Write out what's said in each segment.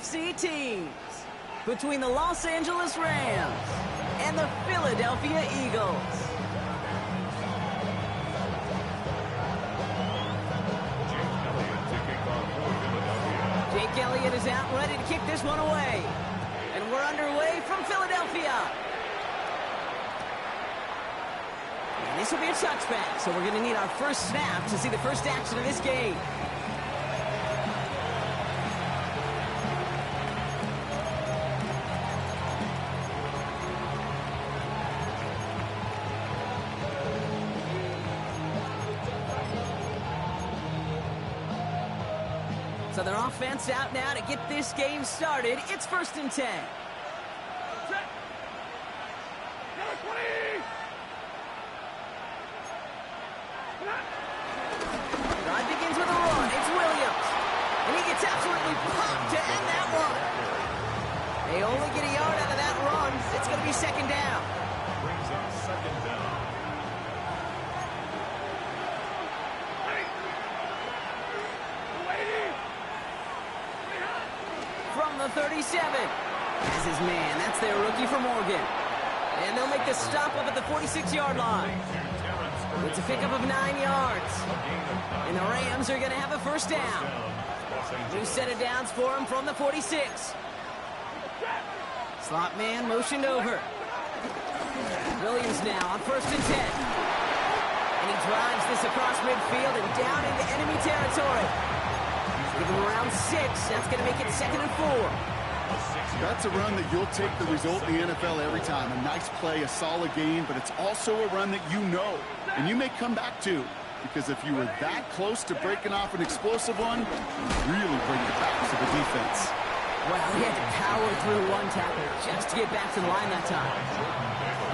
AFC teams between the Los Angeles Rams and the Philadelphia Eagles. Jake Elliott is out ready to kick this one away. And we're underway from Philadelphia. And this will be a touchback, so we're going to need our first snap to see the first action of this game. So their offense out now to get this game started. It's 1st and 10. Drive begins with a run. It's Williams. And he gets absolutely popped to end that one. They only get a yard out of that run. It's going to be 2nd down. Brings up 2nd down. From the 37. As his man, that's their rookie from Oregon. And they'll make the stop up at the 46-yard line. It's a pickup of 9 yards. And the Rams are going to have a first down. New set of downs for him from the 46. Slot man motioned over. Williams now on 1st and 10. And he drives this across midfield and down into enemy territory. Give him around 6. That's going to make it 2nd and 4. That's a run that you'll take the result in the NFL every time. A nice play, a solid game, but it's also a run that you know, and you may come back to, because if you were that close to breaking off an explosive one, you really bring it back to the defense. Well, he had to power through one tackle just to get back to the line that time.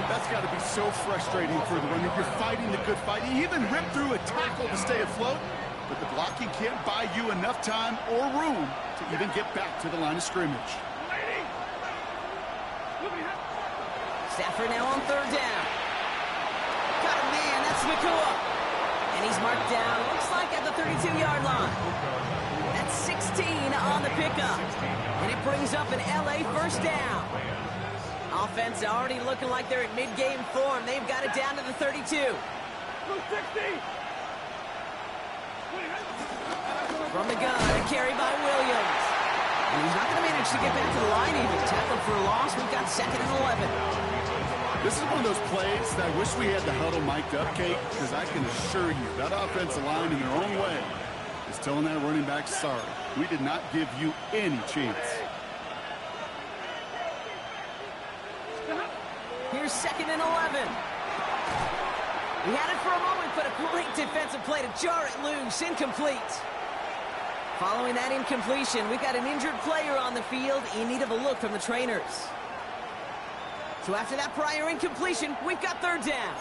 That's got to be so frustrating for the runner. You're fighting the good fight. You even ripped through a tackle to stay afloat, but the blocking can't buy you enough time or room to even get back to the line of scrimmage. Stafford now on 3rd down. Got a man, that's Nakua. And he's marked down, looks like at the 32-yard line. That's 16 on the pickup. And it brings up an LA first down. Offense already looking like they're in mid-game form. They've got it down to the 32. From the gun, a carry by Williams. And he's not going to manage to get back to the line even. Tackled for a loss. We've got 2nd and 11. This is one of those plays that I wish we had the huddle mic'd up, Kate, because I can assure you that offensive line in their own way is telling that running back, sorry, we did not give you any chance. Here's 2nd and 11. He had it for a moment, but a great defensive play to jar it loose. Incomplete. Following that incompletion, we've got an injured player on the field in need of a look from the trainers. So after that prior incompletion, we've got 3rd down.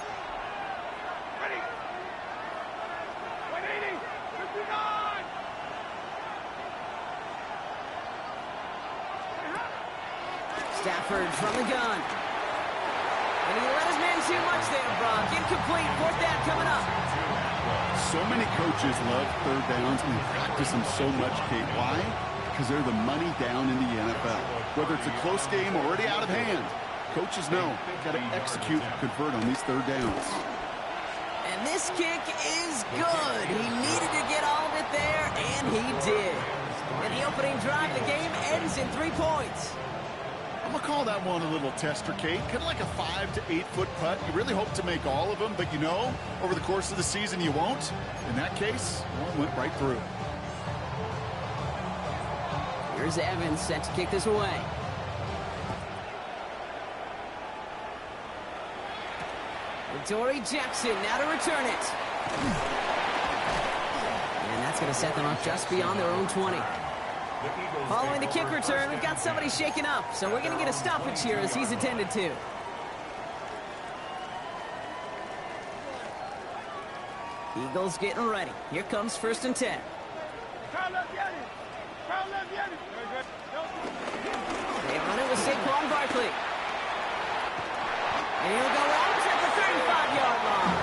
Stafford from the gun. And he let his man too much there, Brock. Incomplete. 4th down coming up. So many coaches love 3rd downs and they practice them so much, Kate. Why? Because they're the money down in the NFL. Whether it's a close game or already out of hand, coaches know got to execute and convert on these 3rd downs. And this kick is good. He needed to get all of it there, and he did. And the opening drive of the game ends in 3 points. I'm going to call that one a little tester, Kate. Kind of like a 5 to 8 foot putt. You really hope to make all of them, but you know, over the course of the season you won't. In that case, one went right through. Here's Evans set to kick this away. Dory Jackson now to return it. And that's going to set them up just beyond their own 20. Following the kick return, we've got somebody shaken up, so we're going to get a stoppage here as he's attended to. Eagles getting ready. Here comes 1st and 10. They run it with Saquon Barkley. And he'll go out at the 35-yard line.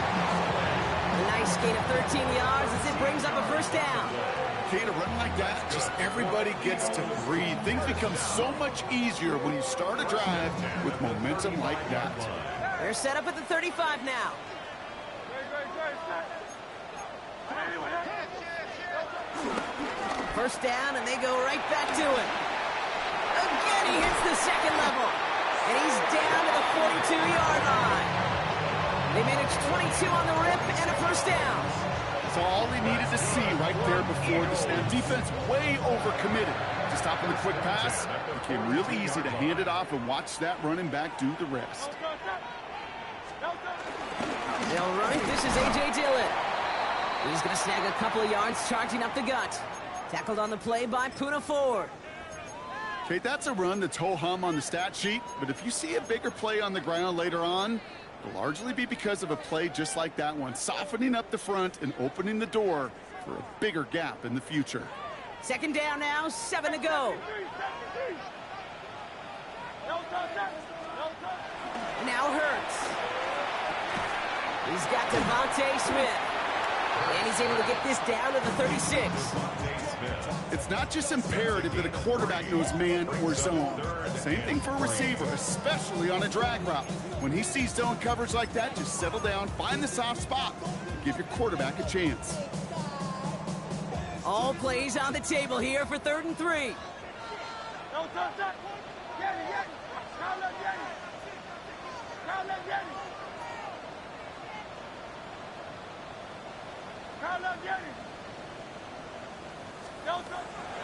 A nice gain of 13 yards as it brings up a first down. Kate, a run like that, just everybody gets to breathe. Things become so much easier when you start a drive with momentum like that. They're set up at the 35 now. First down, and they go right back to it. Again, he hits the second level. And he's down to the 42-yard line. They managed 22 on the rip and a first down. That's all they needed to see right there before the snap. Defense way overcommitted. To stop on the quick pass, it became really easy to hand it off and watch that running back do the rest. They'll run it. This is A.J. Dillon. He's going to snag a couple of yards, charging up the gut. Tackled on the play by Poona Ford. Kate, that's a run that's ho-hum on the stat sheet, but if you see a bigger play on the ground later on, it'll largely be because of a play just like that one, softening up the front and opening the door for a bigger gap in the future. Second down now, 7 to go. Now Hurts. He's got Devontae Smith. And he's able to get this down to the 36. It's not just imperative that a quarterback knows man or zone. Same thing for a receiver, especially on a drag route. When he sees zone coverage like that, just settle down, find the soft spot, and give your quarterback a chance. All plays on the table here for 3rd and 3.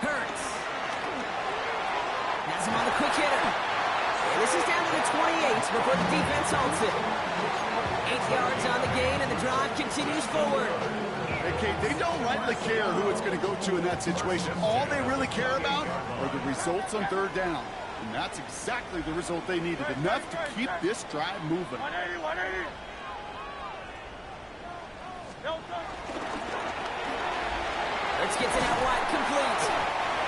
Hurts. Has him on the quick hitter. And this is down to the 28 before the defense halts it. 8 yards on the gain, and the drive continues forward. Hey, Kate, they don't rightly care who it's going to go to in that situation. All they really care about are the results on 3rd down. And that's exactly the result they needed. Enough to keep this drive moving. Hurts gets it out wide, complete.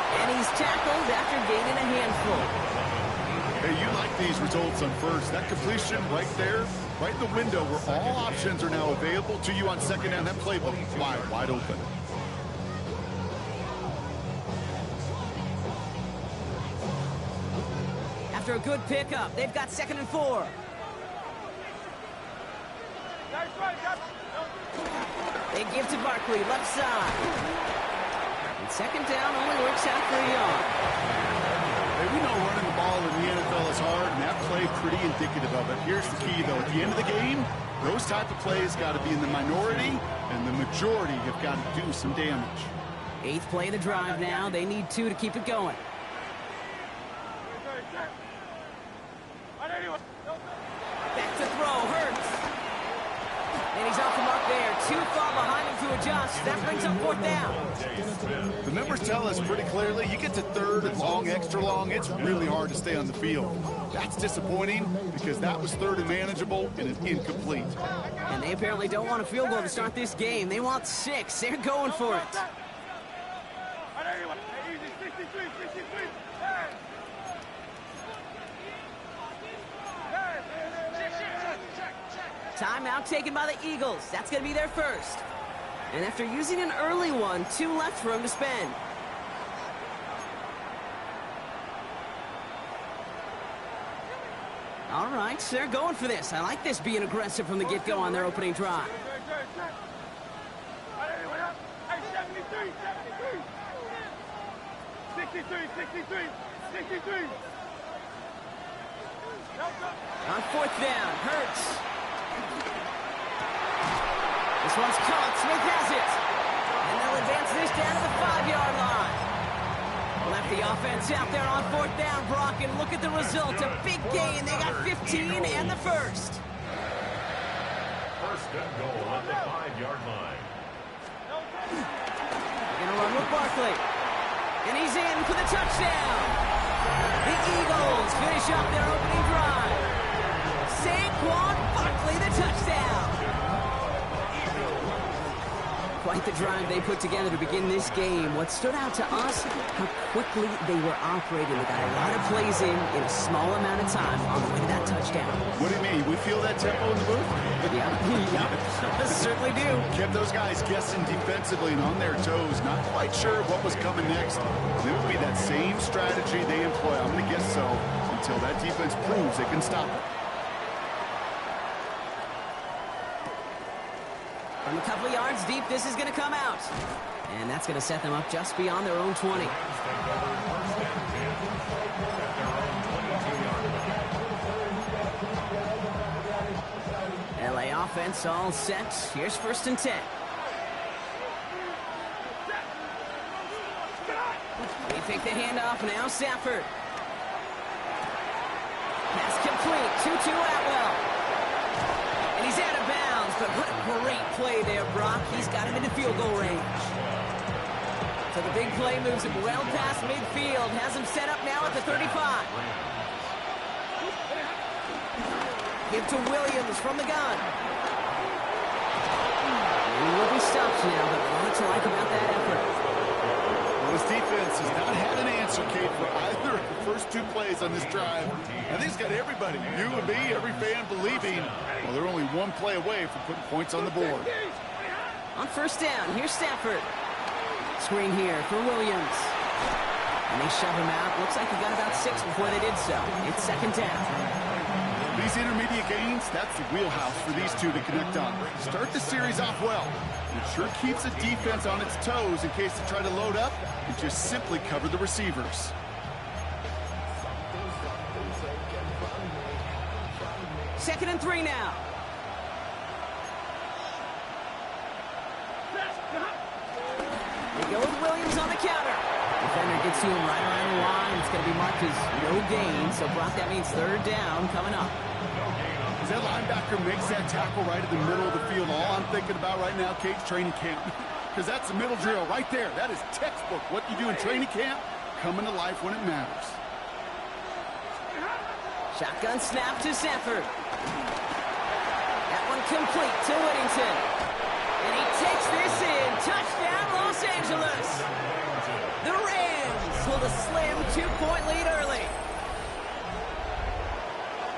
And he's tackled after gaining a handful. Hey, you like these results on first. That completion right there, right in the window where all options are now available to you on 2nd down. That playbook wide open. After a good pickup, they've got 2nd and 4. They give to Barkley, left side. And 2nd down only works out for a yard. Hey, we know running the ball in the NFL is hard, and that play pretty indicative of it. Here's the key, though. At the end of the game, those type of plays got to be in the minority, and the majority have got to do some damage. 8th play of the drive now. They need 2 to keep it going. Back to throw, Hurts. And he's off the mark there. Too far behind him to adjust. That brings up 4th down. The numbers tell us pretty clearly, you get to 3rd and long, extra long, it's really hard to stay on the field. That's disappointing because that was 3rd and manageable and it's incomplete. And they apparently don't want a field goal to start this game. They want 6. They're going for it. Timeout taken by the Eagles. That's going to be their first. And after using an early one, 2 left for him to spend. All right, so they're going for this. I like this being aggressive from the get-go on their opening drive. On 4th down, Hurts. This one's caught. Smith has it. And they'll advance this down to the 5-yard line. Left the offense out there on 4th down, Brock, and look at the result. A big gain. They got 15 and the first. First and goal at the 5-yard line. They're going to run with Barkley. And he's in for the touchdown. The Eagles finish up their opening drive. Saquon Barkley, the touchdown. Quite Quite the drive they put together to begin this game. What stood out to us, how quickly they were operating. They got a lot of plays in a small amount of time on the way to that touchdown. What do you mean? We feel that tempo in the booth? Yeah, certainly do. Kept those guys guessing defensively and on their toes, not quite sure what was coming next. It would be that same strategy they employ. I'm going to guess so until that defense proves it can stop it. From a couple of yards deep, this is going to come out. And that's going to set them up just beyond their own 20. LA offense all set. Here's 1st and 10. They take the handoff now, Stafford. Pass complete, 2-2 Atwell. And he's out of bounds, but what a great play there, Brock. He's got him into field goal range. So the big play moves him well past midfield, has him set up now at the 35. Give to Williams from the gun. He will be stopped now, but what's like about that effort? Well, his defense has not had an answer, Kate, for either of the first 2 plays on this drive. I think it's got everybody, you and me, every fan believing, well, they're only 1 play away from putting points on the board. On 1st down, here's Stafford. Screen here for Williams. And they shove him out. Looks like he got about 6 before they did so. It's 2nd down. These intermediate gains, that's the wheelhouse for these two to connect on. Start the series off well. It sure keeps the defense on its toes in case they try to load up and just simply cover the receivers. Second and 3 now. They go with Williams on the counter. Defender gets to him right around the line. It's going to be marked as no gain. So, Brock, that means 3rd down coming up. As that linebacker makes that tackle right in the middle of the field, all I'm thinking about right now, Kate's training camp. Because that's the middle drill right there. That is textbook. What you do in training camp, coming to life when it matters. Shotgun snap to Stafford. That one complete to Whittington. And he takes this in. Touchdown, Los Angeles. The Rams hold a slim 2-point lead early.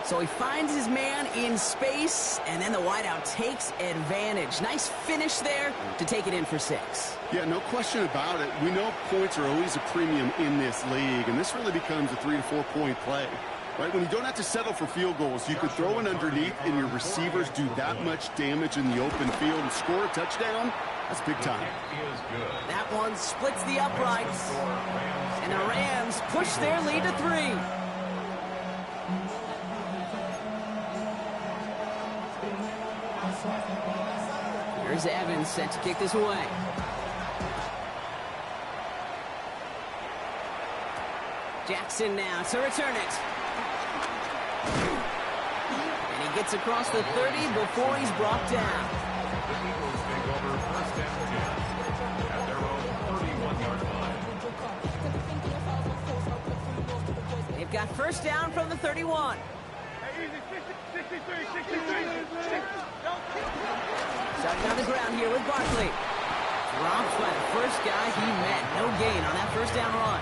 So he finds his man in space, and then the wideout takes advantage. Nice finish there to take it in for 6. Yeah, no question about it. We know points are always a premium in this league, and this really becomes a 3 to 4 point play. Right, when you don't have to settle for field goals, you could throw it underneath and your receivers do that much damage in the open field and score a touchdown. That's big time. That one splits the uprights. And the Rams push their lead to 3. Here's Evans set to kick this away. Jackson now to return it. And he gets across the 30 before he's brought down. The Eagles take over 1st and 10 at their own 31-yard line. They've got 1st down from the 31. Starting on the ground here with Barkley. Dropped by the first guy he met. No gain on that 1st down run.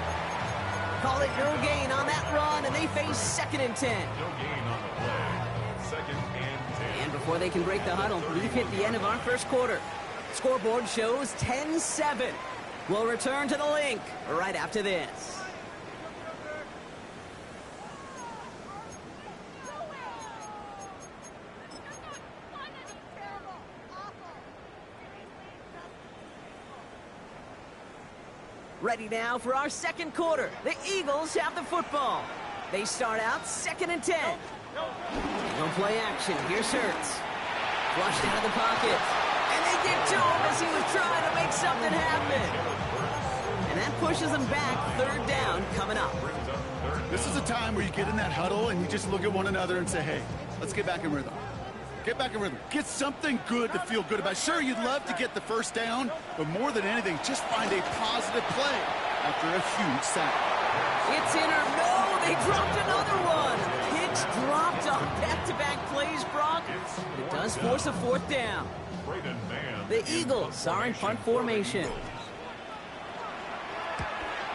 Call it no gain on that run, and they face 2nd and 10. No gain on the play. 2nd and 10. And before they can break the huddle, we've hit the end of our 1st quarter. Scoreboard shows 10-7. We'll return to the link right after this. Ready now for our 2nd quarter. The Eagles have the football. They start out 2nd and 10. No play action. Here's Hurts. Flushed out of the pocket. And they get to him as he was trying to make something happen. And that pushes them back. 3rd down coming up. This is a time where you get in that huddle and you just look at one another and say, hey, let's get back in rhythm. Get back in rhythm. Get something good to feel good about. Sure, you'd love to get the 1st down, but more than anything, just find a positive play after a huge sack. It's in or no, they dropped another one. Hicks dropped on back-to-back plays, Brock. It does force a 4th down. The Eagles are in punt formation.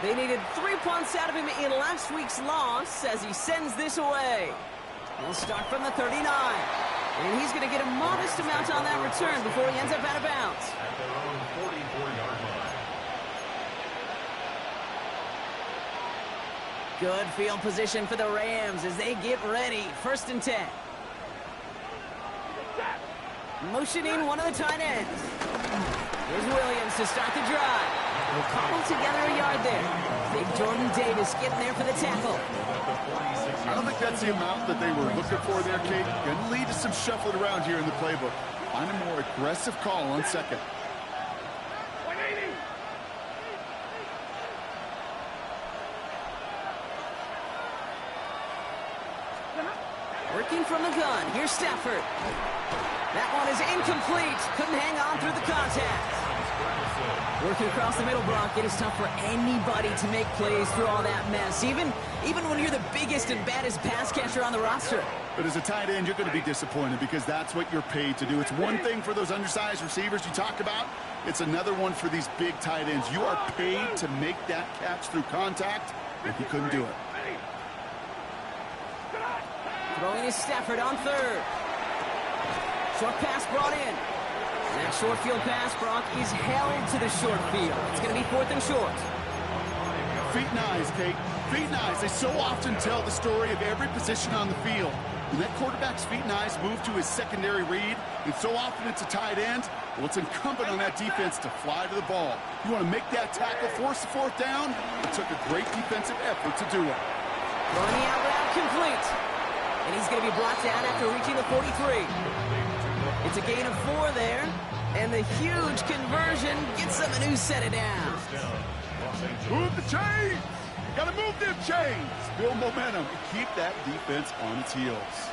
They needed 3 punts out of him in last week's loss as he sends this away. He'll start from the 39. And he's going to get a modest amount on that return before he ends up out of bounds. At their own 44-yard line. Good field position for the Rams as they get ready. 1st and 10. Motioning one of the tight ends. Here's Williams to start the drive. They'll cobble together a yard there. Big Jordan Davis getting there for the tackle. I don't think that's the amount that they were looking for there, Kate. Going to lead to some shuffling around here in the playbook. Find a more aggressive call on 2nd. Working from the gun. Here's Stafford. That one is incomplete. Couldn't hang on through the contact. Working across the middle, Brock. It is tough for anybody to make plays through all that mess, even when you're the biggest and baddest pass catcher on the roster. But as a tight end, you're going to be disappointed because that's what you're paid to do. It's one thing for those undersized receivers you talk about. It's another one for these big tight ends. You are paid to make that catch through contact, and he couldn't do it. Throwing is Stafford on 3rd. Short pass brought in. And that short field pass, Brock, is held to the short field. It's going to be 4th and short. Feet and eyes, Kate. Feet and eyes. They so often tell the story of every position on the field. When that quarterback's feet and eyes move to his secondary read, and so often it's a tight end, well, it's incumbent on that defense to fly to the ball. You want to make that tackle, force the 4th down. It took a great defensive effort to do it. Throwing the out route complete. And he's going to be brought down after reaching the 43. It's a gain of 4 there. And the huge conversion gets them a new set of downs. Move the chains! Got to move them chains! Build momentum and keep that defense on its heels.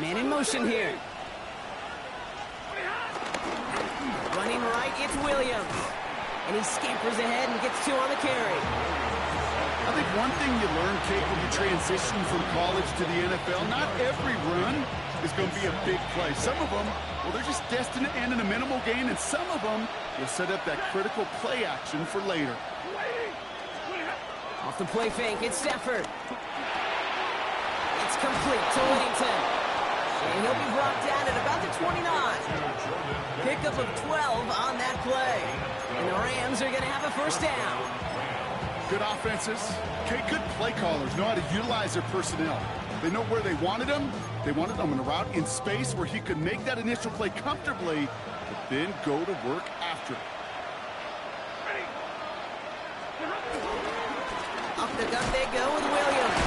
Man in motion here. Running right, it's Williams. And he scampers ahead and gets 2 on the carry. I think one thing you learn, Kate, when you transition from college to the NFL, not every run is going to be a big play. Some of them, well, they're just destined to end in a minimal gain, and some of them will set up that critical play action for later. Off the play fake, it's Stafford. It's complete to Whittington. And he'll be brought down at about the 29. Pickup of 12 on that play. And the Rams are going to have a 1st down. Good offenses, okay, good play callers know how to utilize their personnel. They know where they wanted him. They wanted him on a route in space where he could make that initial play comfortably, but then go to work after it. Up the gut they go with Williams.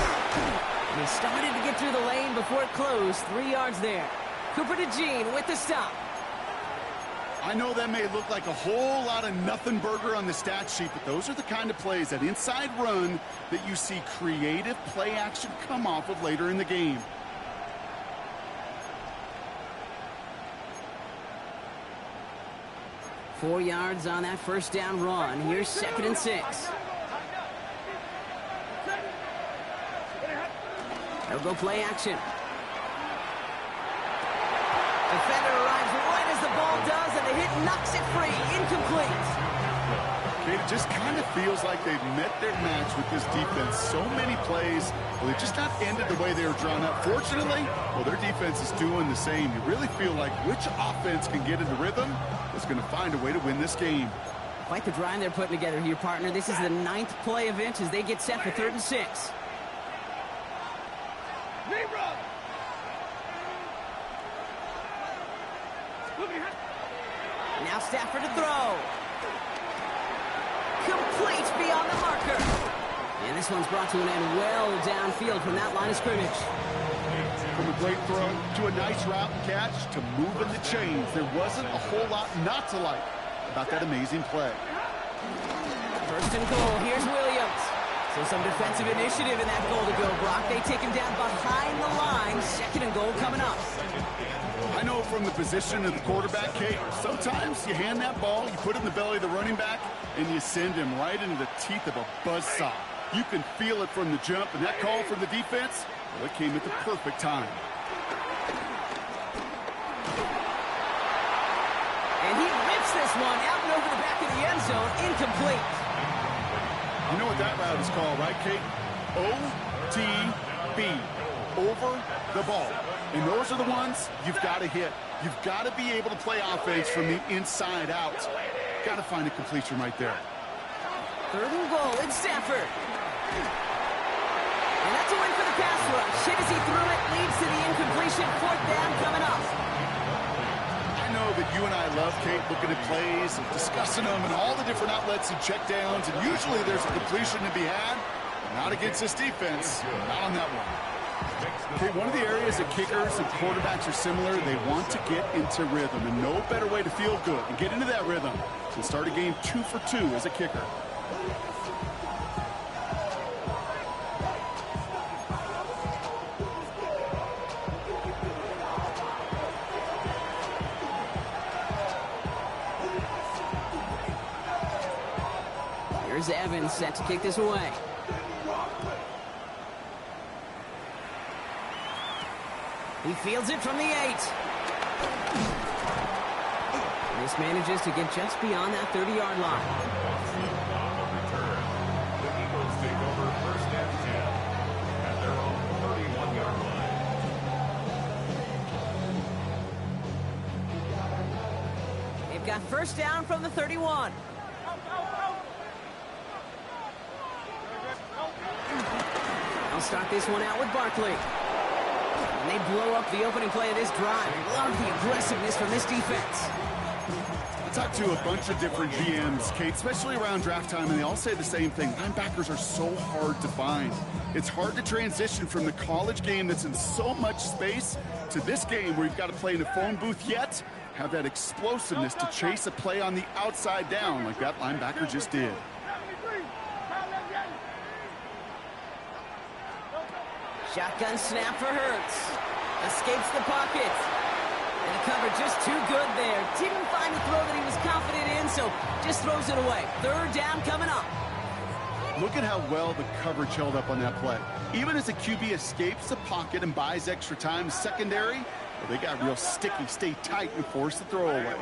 And he started to get through the lane before it closed. 3 yards there. Cooper to Jean with the stop. I know that may look like a whole lot of nothing burger on the stat sheet, but those are the kind of plays, that inside run, that you see creative play action come off of later in the game. Four yards on that 1st down run. Here's 2nd and 6. They'll go play action. Defender arrives right as the ball does, and the hit knocks it free. Incomplete. It just kind of feels like they've met their match with this defense. So many plays, well, they just not ended the way they were drawn up. Fortunately, well, their defense is doing the same. You really feel like which offense can get into rhythm is going to find a way to win this game. Quite the drive they're putting together here, partner. This is the 9th play event as they get set for 3rd and 6. Now Stafford to throw. Complete beyond the marker. And this one's brought to an end well downfield from that line of scrimmage. From a great throw to a nice route and catch to moving the chains. There wasn't a whole lot not to like about that amazing play. 1st and goal. Here's Williams. So some defensive initiative in that goal to go, Brock. They take him down behind the line. 2nd and goal coming up. I know from the position of the quarterback, Kate, sometimes you hand that ball, you put it in the belly of the running back, and you send him right into the teeth of a buzzsaw. You can feel it from the jump, and that call from the defense, well, it came at the perfect time. this one out and over the back of the end zone. Incomplete. You know what that route is called, right, Kate? OTB. Over the ball. And those are the ones you've got to hit. You've got to be able to play offense from the inside out. Got to find a completion right there. 3rd and goal. It's Stafford. And that's a win for the pass rush. Hit as he threw it. Leads to the incompletion. 4th down coming up. I know that you and I love, Kate, looking at plays and discussing them and all the different outlets and checkdowns. And usually there's a completion to be had. Not against this defense. Not on that one. Okay, one of the areas that kickers and quarterbacks are similar, they want to get into rhythm, and no better way to feel good and get into that rhythm than start a game 2 for 2 as a kicker. Here's Evans set to kick this away. He fields it from the 8. This manages to get just beyond that 30-yard line. The Eagles take over 1st and 10 at their own 31-yard line. They've got 1st down from the 31. I'll start this one out with Barkley. And they blow up the opening play of this drive. Love the aggressiveness from this defense. I talked to a bunch of different GMs, Kate, especially around draft time, and they all say the same thing. Linebackers are so hard to find. It's hard to transition from the college game that's in so much space to this game where you've got to play in a phone booth yet have that explosiveness to chase a play on the outside down like that linebacker just did. Shotgun snap for Hurts. Escapes the pocket. And the cover just too good there. Didn't find a throw that he was confident in, so just throws it away. 3rd down coming up. Look at how well the coverage held up on that play. Even as the QB escapes the pocket and buys extra time secondary, well, they got real sticky, stay tight, and force the throw away.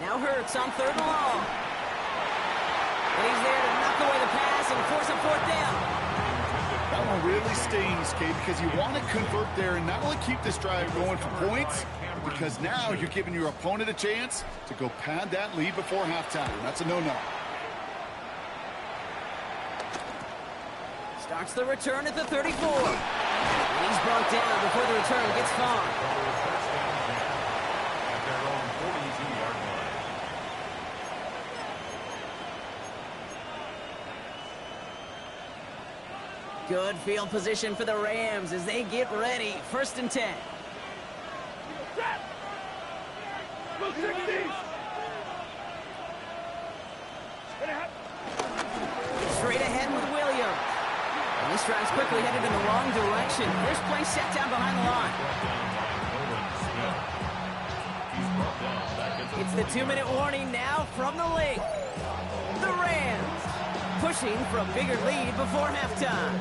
Now Hurts on 3rd and long. And he's there to knock away the pass and force a 4th down. That one really stings, Kate, because you want to convert there and not only keep this drive going for points, but because now you're giving your opponent a chance to go pad that lead before halftime. That's a no-no. Starts the return at the 34. And he's brought down before the return gets far. At their own 42-yard line. Good field position for the Rams as they get ready. 1st and 10. Straight ahead with Williams. And this drive's quickly headed in the wrong direction. First play set down behind the line. It's the 2-minute warning now from the league. The Rams pushing for a bigger lead before halftime.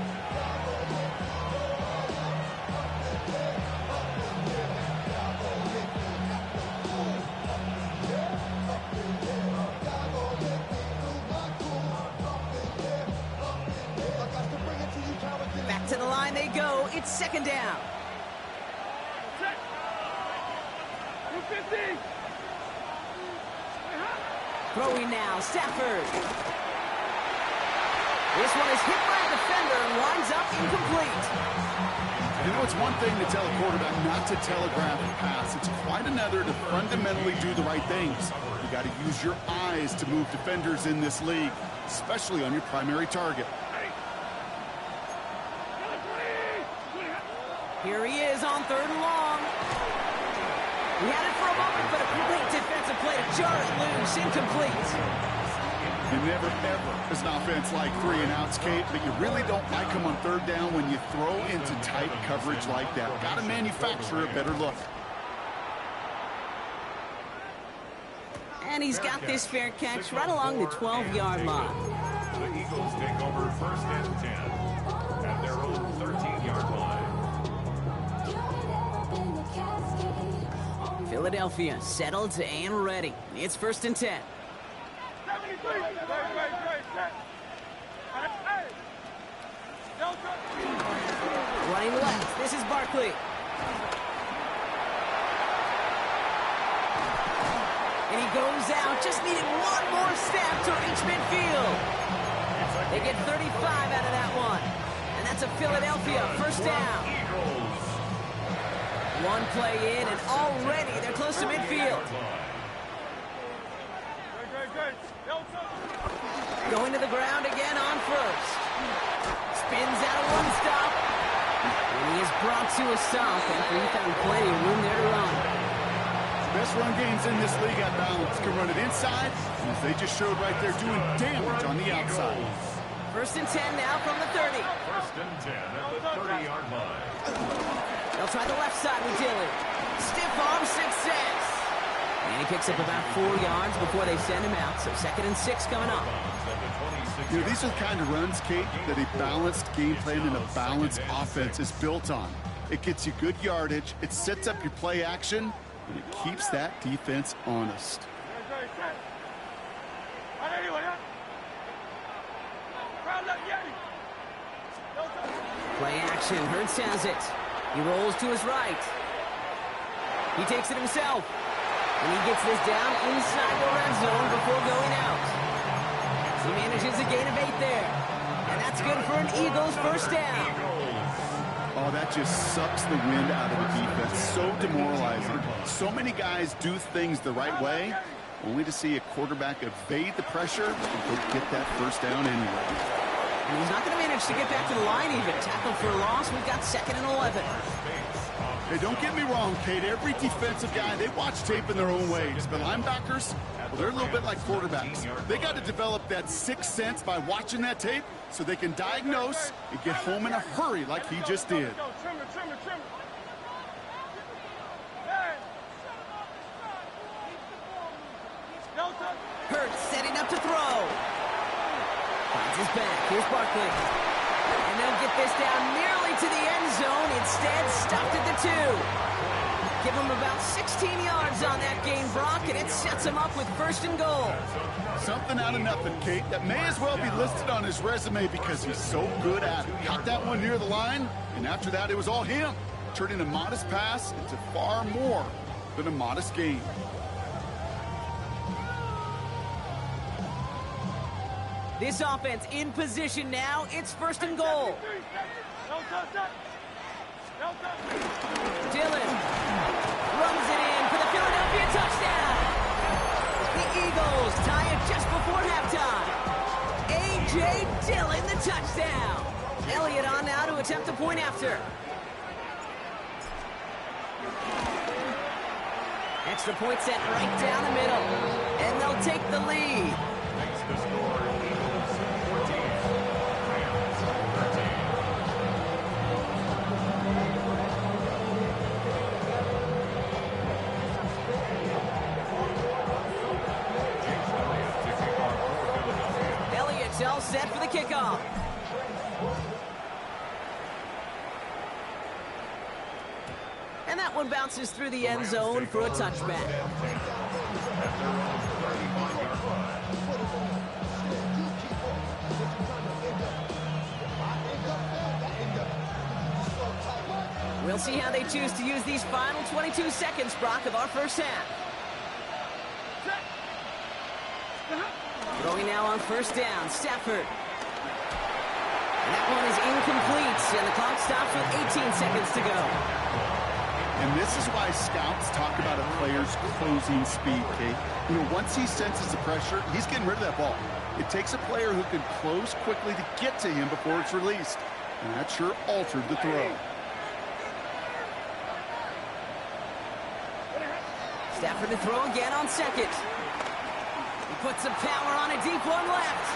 Back to the line they go. It's 2nd down. Throwing now, Stafford. This one is hit by a defender and winds up incomplete. You know, it's one thing to tell a quarterback not to telegraph a pass. It's quite another to fundamentally do the right things. You got to use your eyes to move defenders in this league, especially on your primary target. Here he is on 3rd and long. He had it for a moment, but a complete defensive play to jar it loose. Incomplete. You never, ever, as an offense, like 3-and-outs, Kate, but you really don't like them on 3rd down when you throw into tight coverage like that. Got to manufacture a better look. And he's got this fair catch right along the 12-yard line. The Eagles take over 1st and 10 Philadelphia settled and ready. It's 1st and 10. Running left. This is Barkley. And he goes out. Just needed one more step to reach midfield. They get 35 out of that one. And that's a Philadelphia 1st down. One play in, and already they're close to midfield. Going to the ground again on 1st. Spins out of one stop. And he is brought to a stop after he found plenty of room there to run. The best run games in this league at balance can run it inside, and as they just showed right there, doing damage on the outside. 1st and 10 now from the 30. 1st and 10 at the 30-yard line. They'll try the left side with Dillon. Stiff arm success. And he picks up about 4 yards before they send him out. So 2nd and 6 coming up. You know, these are the kind of runs, Kate, that a balanced game plan and a balanced offense is built on. It gets you good yardage, it sets up your play action, and it keeps that defense honest. Play action. Hurts has it. He rolls to his right. He takes it himself. And he gets this down inside the red zone before going out. He manages a gain of 8 there. And that's good for an Eagles 1st down. Oh, that just sucks the wind out of the defense. So demoralizing. So many guys do things the right way, only to see a quarterback evade the pressure and go get that 1st down anyway. And he's not going to manage to get back to the line even. Tackle for a loss. We've got 2nd and 11. Hey, don't get me wrong, Kate. Every defensive guy, they watch tape in their own ways. But linebackers, well, they're a little bit like quarterbacks. They got to develop that sixth sense by watching that tape so they can diagnose and get home in a hurry like he just did. Hurts setting up to throw. Finds his back. Here's Barkley. And they'll get this down nearly to the end zone. Instead, stopped at the 2. Give him about 16 yards on that gain, Brock, and it sets him up with 1st and goal. Something out of nothing, Kate. That may as well be listed on his resume because he's so good at it. Got that one near the line, and after that, it was all him. Turning a modest pass into far more than a modest gain. This offense in position now. It's 1st and goal. Dillon runs it in for the Philadelphia touchdown. The Eagles tie it just before halftime. A.J. Dillon, the touchdown. Elliott on now to attempt a point after. Extra point set right down the middle. And they'll take the lead. Makes the score Eagles 14, Rams 13. Elliott's all set for the kickoff. And that one bounces through the end zone for a touchback. We'll see how they choose to use these final 22 seconds, Brock, of our first half. Throwing now on 1st down, Stafford. And that one is incomplete, and the clock stops with 18 seconds to go. And this is why scouts talk about a player's closing speed, Kate. You know, once he senses the pressure, he's getting rid of that ball. It takes a player who can close quickly to get to him before it's released. And that sure altered the throw. Stafford to throw again on 2nd. He puts some power on a deep one left.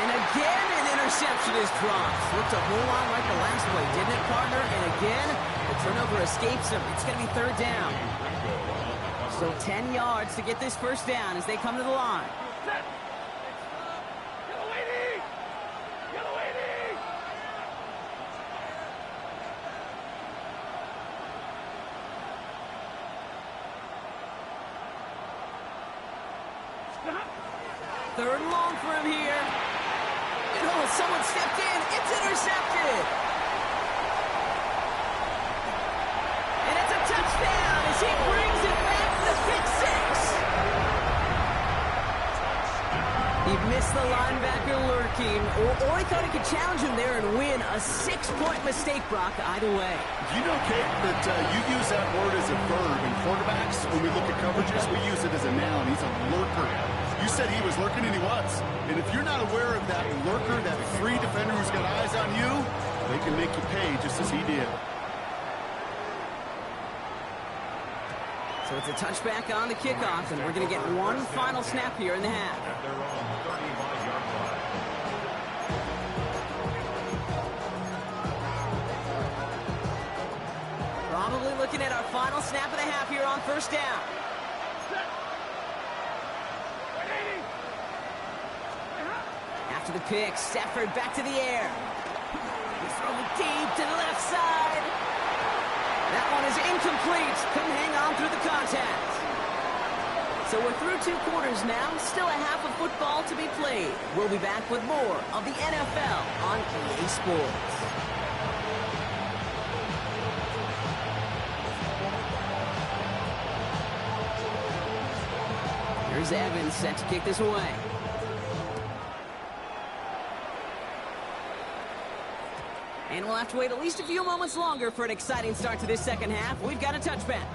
And again, an interception is dropped. Looked a whole lot like the last play, didn't it, partner? And again, the turnover escapes him. It's going to be 3rd down. So 10 yards to get this 1st down as they come to the line. 3rd and long for him here. And oh, someone stepped in. It's intercepted. And it's a touchdown as he brings it back to the pick 6. He missed the linebacker lurking, or he thought he could challenge him there and win. A 6-point mistake, Brock, either way. You know, Kate, that you use that word as a verb. In quarterbacks, when we look at coverages, we use it as a noun. He's a lurker. You said he was lurking, and he was. And if you're not aware of that lurker, that free defender who's got eyes on you, they can make you pay just as he did. So it's a touchback on the kickoff, and we're going to get one final snap here in the half. At their own 35-yard line. Probably looking at our final snap of the half here on 1st down. After the pick, Stafford back to the air. He's throwing deep to the left side. That one is incomplete. Couldn't hang on through the contact. So we're through 2 quarters now. Still a half of football to be played. We'll be back with more of the NFL on EA Sports. Here's Evans set to kick this away. And we'll have to wait at least a few moments longer for an exciting start to this 2nd half. We've got a touchback.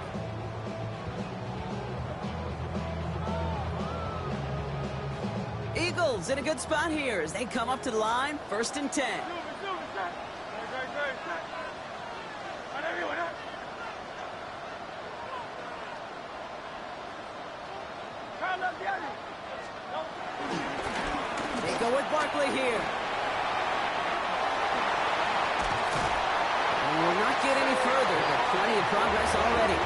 Eagles in a good spot here as they come up to the line. 1st and 10. They go with Barkley here. We'll not get any further, but plenty of progress already.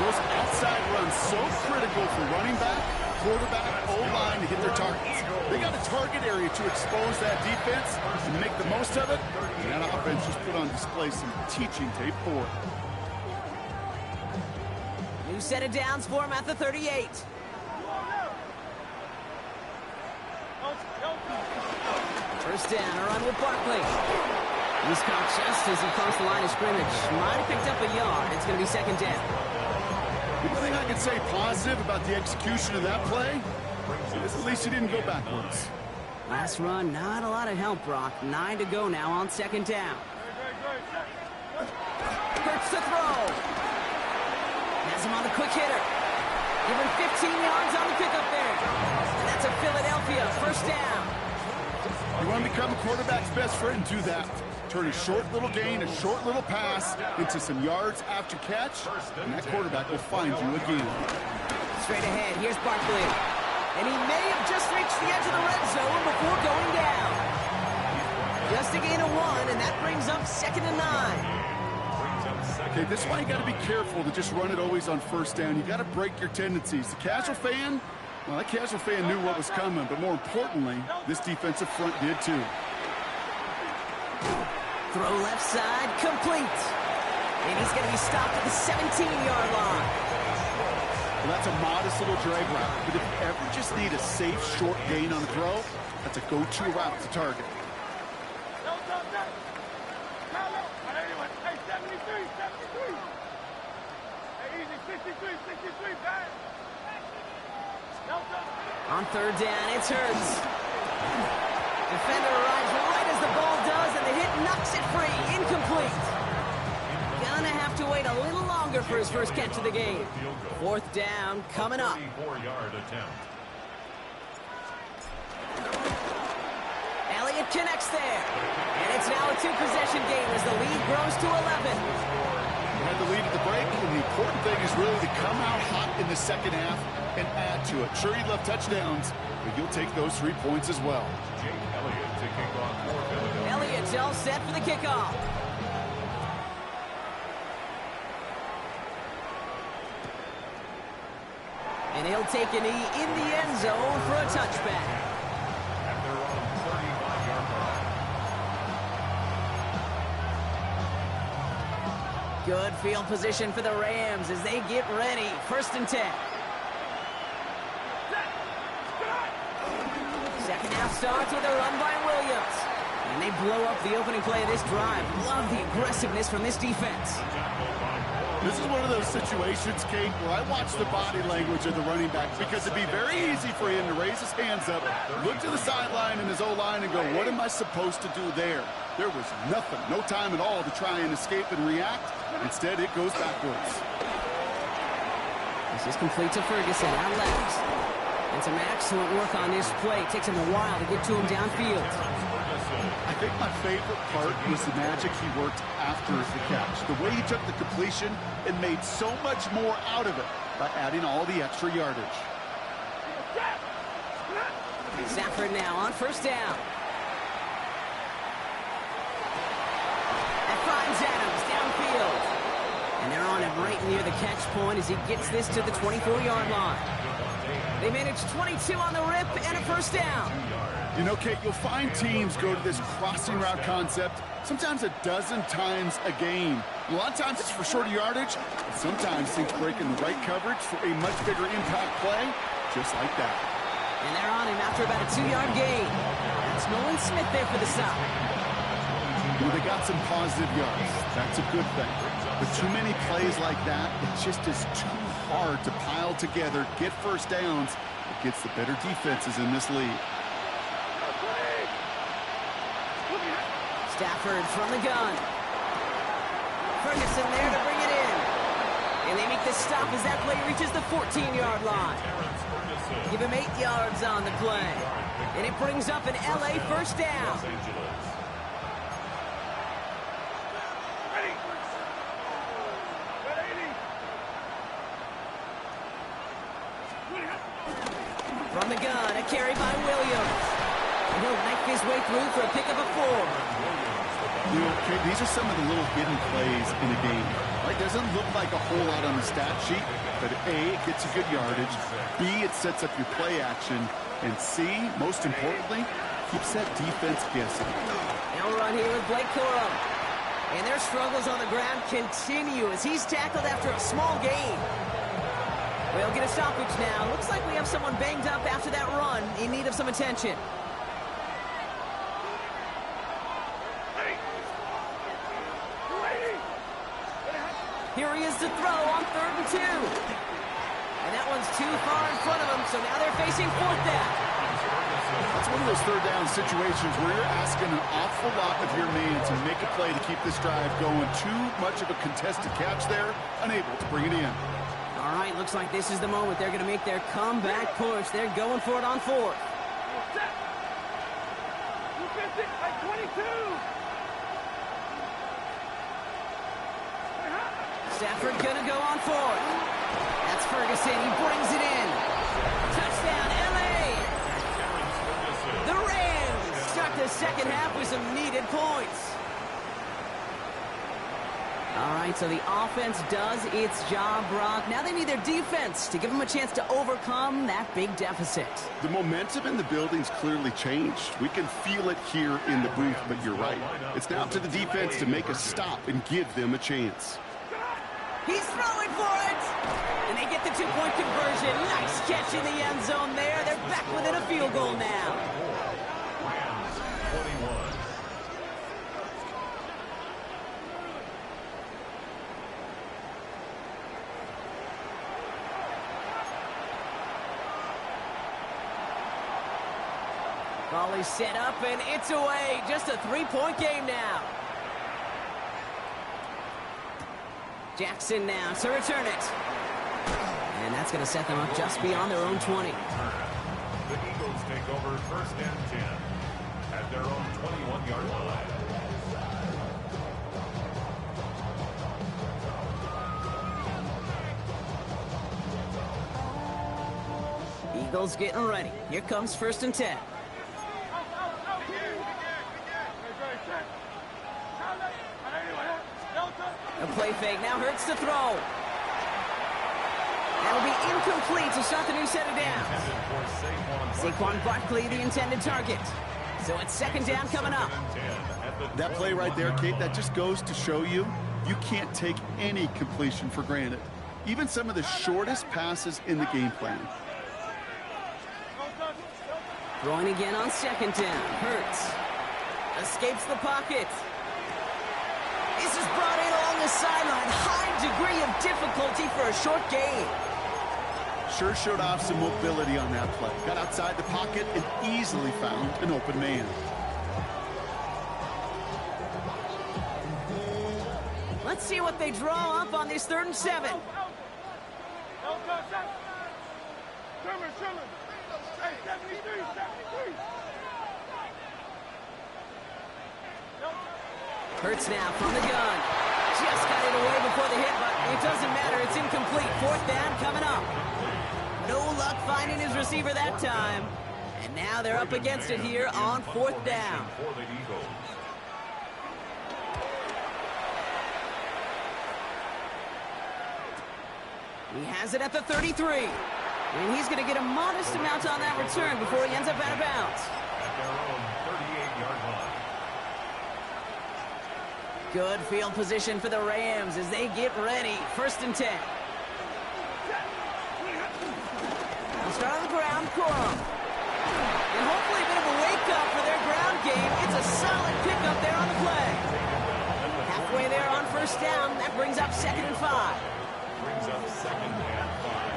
Those outside runs so critical for running back, quarterback, O-line to hit their targets. They got a target area to expose that defense and make the most of it. And that offense just put on display some teaching tape for it. New set of downs for him at the 38. First down, a run with Barkley. He's caught just as he crossed the line of scrimmage. Might have picked up a yard. It's going to be 2nd down. The only thing I can say positive about the execution of that play is at least he didn't go backwards. Last run, not a lot of help, Brock. 9 to go now on 2nd down. Hurts the throw. Has him on the quick hitter. Give him 15 yards on the pickup there. And that's a Philadelphia 1st down. You want to become a quarterback's best friend, do that. Turn a short little gain, a short little pass into some yards after catch, and that quarterback will find you again. Straight ahead, here's Barkley. And he may have just reached the edge of the red zone before going down. Just a gain of 1, and that brings up 2nd and 9. Okay, this is why you got to be careful to just run it always on 1st down. You got to break your tendencies. The casual fan, well, that casual fan knew what was coming, but more importantly, this defensive front did too. Throw left side, complete. And he's going to be stopped at the 17-yard line. Well, that's a modest little drag route, but if you ever just need a safe, short gain on a throw, that's a go-to route to target. On 3rd down, it's Hurts. Defender arrives right as the ball does, and the hit knocks it free. Incomplete. Gonna have to wait a little longer for his first catch of the game. 4th down coming up. 34-yard attempt. Elliott connects there. And it's now a 2-possession game as the lead grows to 11. Had the lead at the break, and the important thing is really to come out hot in the 2nd half and add to it. Sure, you'd love touchdowns, but you'll take those 3 points as well. Jake Elliott to kick off for Philadelphia. Elliott's all set for the kickoff. And he'll take a knee in the end zone for a touchback. At their own 35-yard line. Good field position for the Rams as they get ready. 1st and 10. now starts with a run by Williams. And they blow up the opening play of this drive. Love the aggressiveness from this defense. This is one of those situations, Kate, where I watch the body language of the running back because it'd be very easy for him to raise his hands up, look to the sideline in his O-line and go, what am I supposed to do there? There was nothing, no time at all to try and escape and react. Instead, it goes backwards. This is complete to Ferguson, out left. And some excellent work on this play. It takes him a while to get to him downfield. I think my favorite part was the magic he worked after the catch. The way he took the completion and made so much more out of it by adding all the extra yardage. Stafford now on first down. And finds Adams downfield. And they're on him right near the catch point as he gets this to the 24-yard line. They managed 22 on the rip and a first down. You know, Kate, you'll find teams go to this crossing route concept sometimes a dozen times a game. A lot of times it's for shorter yardage, but sometimes think breaking the right coverage for a much bigger impact play, just like that. And they're on him after about a 2-yard gain. That's Nolan Smith there for the stop. Well, they got some positive yards. That's a good thing. But too many plays like that, it just is too hard to pile together, get first downs. It gets the better defenses in this league. Stafford from the gun. Ferguson there to bring it in. And they make the stop as that play reaches the 14-yard line. Give him 8 yards on the play. And it brings up an LA first down. From the gun, a carry by Williams. And he'll knife his way through for a pickup of 4. You know, Kate, these are some of the little hidden plays in a game. Right? Doesn't look like a whole lot on the stat sheet, but A, it gets you good yardage. B, it sets up your play action. And C, most importantly, keeps that defense guessing. Now run here with Blake Corum. And their struggles on the ground continue as he's tackled after a small gain. We'll get a stoppage now. Looks like we have someone banged up after that run in need of some attention. Here he is to throw on 3rd and 2. And that one's too far in front of him, so now they're facing 4th down. That's one of those 3rd down situations where you're asking an awful lot of your man to make a play to keep this drive going. Too much of a contested catch there, unable to bring it in. All right, looks like this is the moment they're going to make their comeback push. They're going for it on 4th. Stafford gonna go on 4th. That's Ferguson. He brings it in. Touchdown, LA. The Rams start the second half with some needed points. All right, so the offense does its job, Brock. Now they need their defense to give them a chance to overcome that big deficit. The momentum in the building's clearly changed. We can feel it here in the booth, but you're right. It's now up to the defense to make a stop and give them a chance. He's throwing for it! And they get the 2-point conversion. Nice catch in the end zone there. They're back within a field goal now. Volley set up, and it's away. Just a 3-point game now. Jackson now to return it. And that's going to set them up just beyond their own 20. The Eagles take over 1st and 10 at their own 21-yard line. Eagles getting ready. Here comes 1st and 10. A play fake now hurts to throw. That'll be incomplete to start the new set of downs. Saquon Barkley, the intended target. So it's 2nd down coming up. That play right there, Kate, that just goes to show you can't take any completion for granted. Even some of the shortest passes in the game plan. Throwing again on second down. Hurts. Escapes the pocket. This is brought in along the sideline. High degree of difficulty for a short gain. Sure showed off some mobility on that play. Got outside the pocket and easily found an open man. Let's see what they draw up on this 3rd and 7. Hurts now from the gun. Just got it away before the hit, but it doesn't matter. It's incomplete. 4th down coming up. No luck finding his receiver that time. And now they're up against it here on 4th down. He has it at the 33. And he's going to get a modest amount on that return before he ends up out of bounds. At their own 38-yard line. Good field position for the Rams as they get ready. 1st and 10. They'll start on the ground, Corum. And hopefully a bit of a wake-up for their ground game. It's a solid pickup there on the play. Halfway there on 1st down. That brings up 2nd and 5. Brings up 2nd and 5.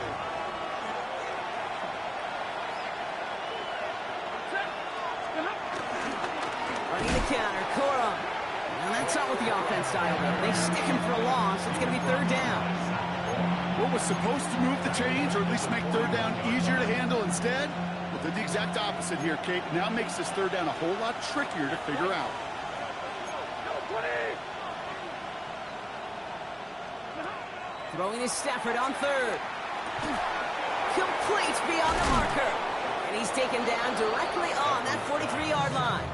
Running the counter, Corum. And that's not what the offense style does. They stick him for a loss. It's going to be 3rd down. What was supposed to move the chains, or at least make 3rd down easier to handle instead? Well, did the exact opposite here, Kate. Now makes this 3rd down a whole lot trickier to figure out. Throwing is Stafford on 3rd. Complete beyond the marker. And he's taken down directly on that 43-yard line.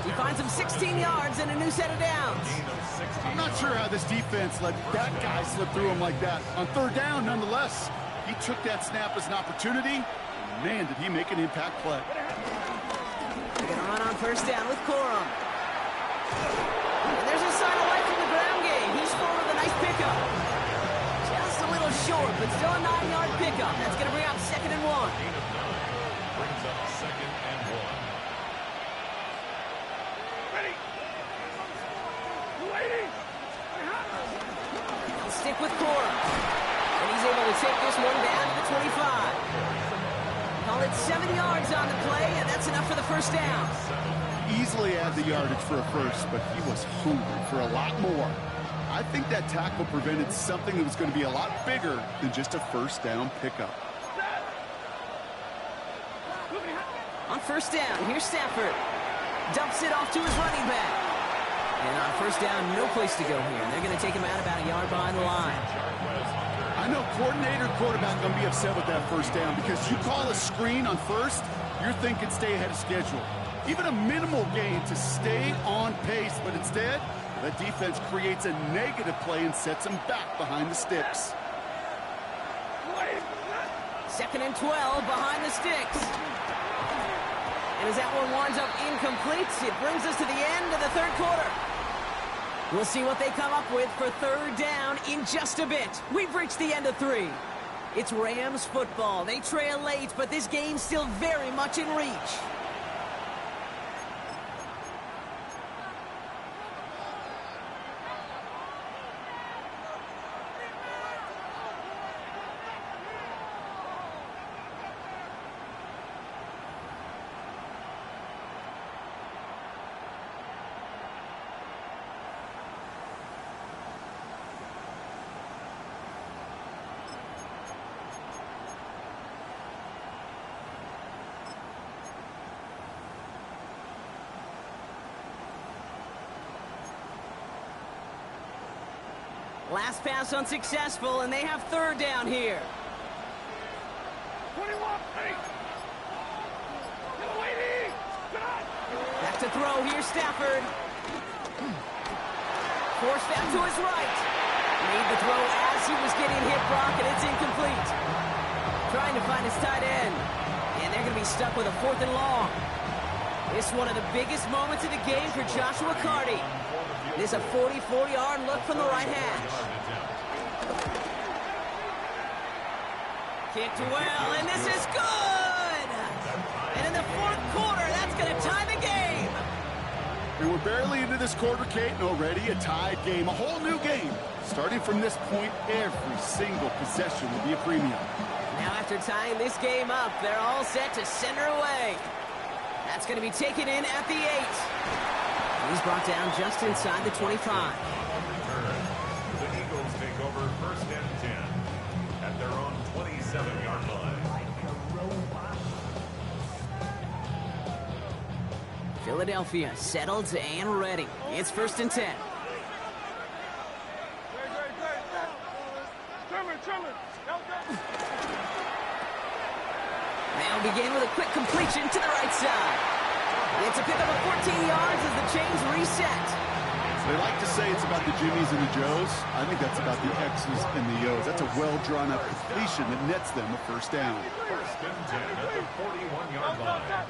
He finds him 16 yards and a new set of downs. I'm not sure how this defense let that guy slip through him like that. On 3rd down, nonetheless, he took that snap as an opportunity. Man, did he make an impact play. They're going to run on 1st down with Corum. And there's a sign of life in the ground game. He's full with a nice pickup. Just a little short, but still a 9-yard pickup. That's going to bring up 2nd and 1. Brings up 2nd and 1. He'll stick with Corum. And he's able to take this one down to the 25. Call it 7 yards on the play, and that's enough for the 1st down. Easily add the yardage for a first, but he was hungry for a lot more. I think that tackle prevented something that was going to be a lot bigger than just a 1st down pickup. On 1st down, here's Stafford. Dumps it off to his running back. And on 1st down, no place to go here. They're going to take him out about a yard behind the line. I know coordinator and quarterback going to be upset with that 1st down because you call a screen on 1st, you're thinking stay ahead of schedule. Even a minimal gain to stay on pace, but instead, the defense creates a negative play and sets them back behind the sticks. 2nd and 12 behind the sticks. And as that one winds up incomplete, it brings us to the end of the 3rd quarter. We'll see what they come up with for 3rd down in just a bit. We've reached the end of 3. It's Rams football. They trail late, but this game's still very much in reach. Last pass unsuccessful, and they have 3rd down here. 21, Back to throw, here's Stafford. Forced out to his right. Made the throw as he was getting hit, Brock, and it's incomplete. Trying to find his tight end. And they're going to be stuck with a 4th and long. This is one of the biggest moments of the game for Joshua Carty. This is a 44-yard look from the right hash. Kicked well, and this is good! And in the And we're barely into this quarter, Kate, and already a tied game, a whole new game. Starting from this point, every single possession will be a premium. Now after tying this game up, they're all set to center away. That's going to be taken in at the 8. He's brought down just inside the 25. The Eagles take over first and 10 at their own 27-yard line. Philadelphia settled and ready. It's first and 10. They'll begin with a quick completion to the right side. It's a pickup of 14 yards as the chains reset. They like to say it's about the Jimmies and the Joes. I think that's about the X's and the O's. That's a well-drawn-up completion that nets them a first down. First and 10 at the 41-yard line.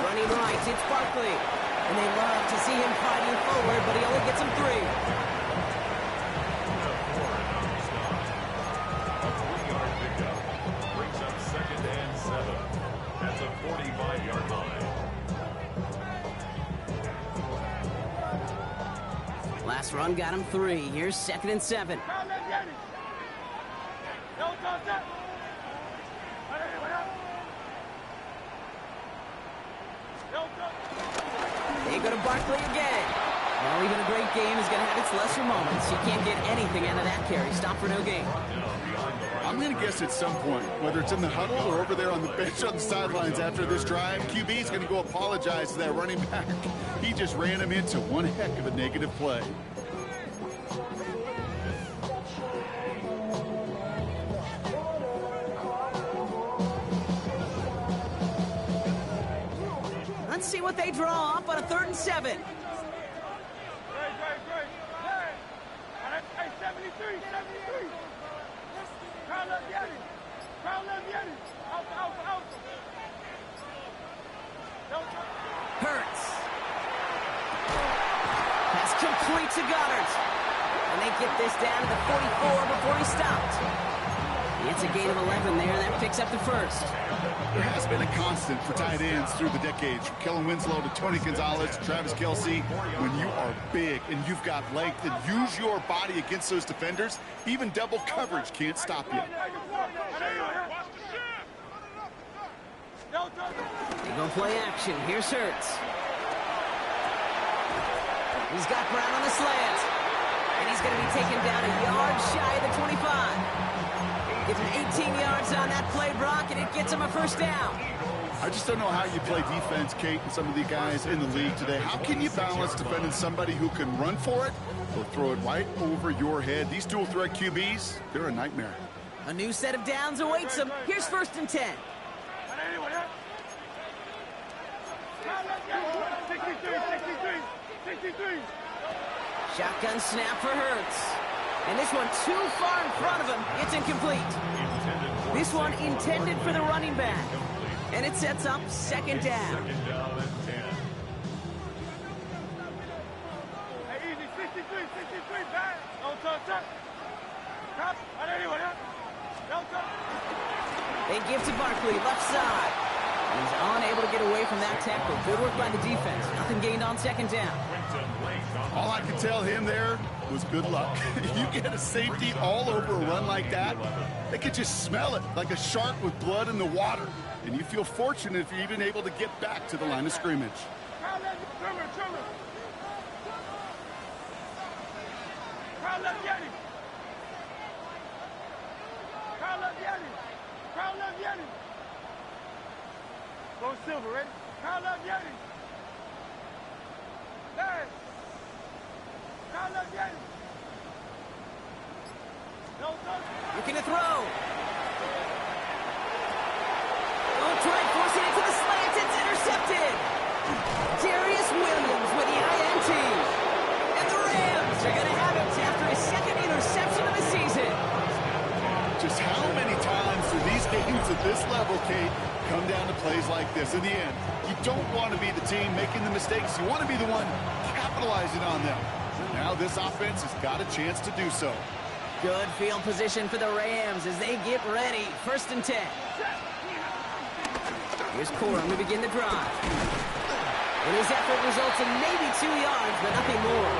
Running right, it's Barkley. And they love to see him fighting forward, but he only gets him 3. A 3-yard pickup brings up second and 7. That's a 45-yard line. Last run got him 3. Here's second and 7. They go to Barkley again. Well, even a great game is going to have its lesser moments. You can't get anything out of that carry. Stop for no gain. I'm going to guess at some point, whether it's in the huddle or over there on the bench on the sidelines after this drive, QB is going to go apologize to that running back. He just ran him into one heck of a negative play. Let's see what they draw up on a 3rd and 7. Hurts. Pass complete to Goddard. And they get this down to the 44 before he stopped. It's a gain of 11 there. That picks up the first. There has been a constant for tight ends through the decades, from Kellen Winslow to Tony Gonzalez to Travis Kelce. When you are big and you've got length and use your body against those defenders, even double coverage can't stop you. They go play action. Here's Hurts. He's got Brown on the slant. And he's going to be taken down a yard shy of the 25. Gets him 18 yards on that play, Brock, and it gets him a first down. I just don't know how you play defense, Kate, and some of the guys in the league today. How can you balance defending somebody who can run for it or throw it right over your head? These dual threat QBs, they're a nightmare. A new set of downs awaits him. Here's first and 10. Shotgun snap for Hurts. And this one too far in front of him. It's incomplete. This one intended for the running back. And it sets up second down. Second down and 10. They give to Barkley, left side. He's unable to get away from that tackle. Good work by the defense. Nothing gained on second down. All I could tell him there was good luck. You get a safety all over a run like that, they could just smell it like a shark with blood in the water. And you feel fortunate if you're even able to get back to the line of scrimmage. Go Silver, ready? Kyle up, Yeti. There. Kyle up, Yeti. Looking to throw. Oh, try forcing it to the slant. It's intercepted. Darius Williams with the INT. And the Rams are going to have it after his second interception of the season. Just how many times do these games at this level, Kate, come down to plays like this? In the end, you don't want to be the team making the mistakes. You want to be the one capitalizing on them. Now this offense has got a chance to do so. Good field position for the Rams as they get ready. 1st and 10. Here's Corum to begin the drive. And his effort results in maybe 2 yards, but nothing more.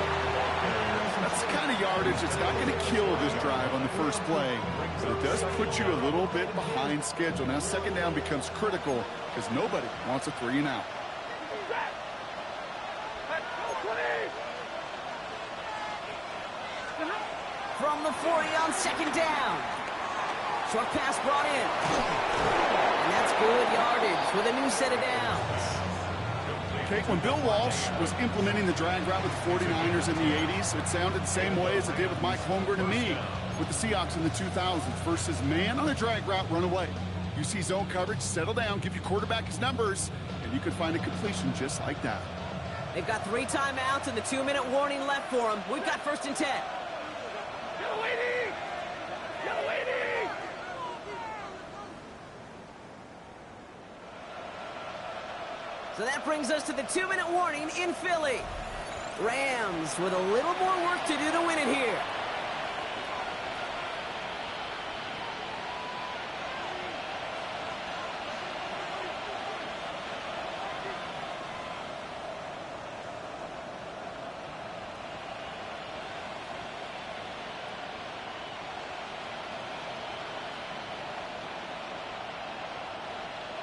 That's the kind of yardage that's not going to kill this drive on the first play, but it does put you a little bit behind schedule. Now 2nd down becomes critical because nobody wants a 3 and out. From the 40 on 2nd down. Short pass brought in. And that's good yardage with a new set of downs. Okay, when Bill Walsh was implementing the drag route with the 49ers in the 80s, it sounded the same way as it did with Mike Holmgren and me with the Seahawks in the 2000s. Versus man on a drag route, run away. You see zone coverage, settle down, give your quarterback his numbers, and you could find a completion just like that. They've got 3 timeouts and the 2-minute warning left for them. We've got 1st and 10. Yellow lady! Yellow lady! So that brings us to the 2-minute warning in Philly. Rams with a little more work to do to win it here.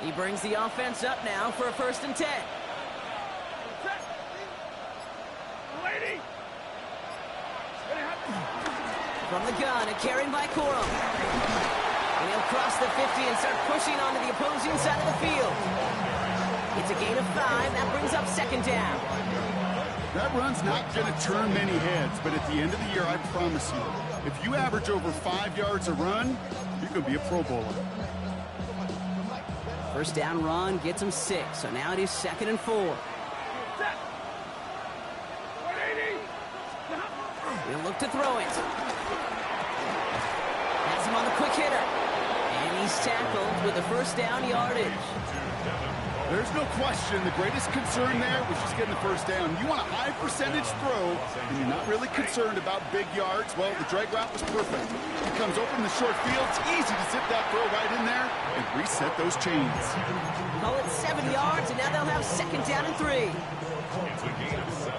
He brings the offense up now for a 1st and 10. Lady! From the gun, a carry by Corum. And he'll cross the 50 and start pushing onto the opposing side of the field. It's a gain of 5. That brings up 2nd down. That run's not going to turn many heads, but at the end of the year, I promise you, if you average over 5 yards a run, you can be a Pro Bowler. 1st down run gets him 6, so now it is 2nd and 4. He'll look to throw it. Has him on the quick hitter. And he's tackled with the 1st down yardage. There's no question the greatest concern there was just getting the 1st down. You want a high percentage throw, and you're not really concerned about big yards. Well, the drag route was perfect. He comes open the short field. It's easy to zip that throw right in there and reset those chains. Call it 7 yards, and now they'll have 2nd down and 3.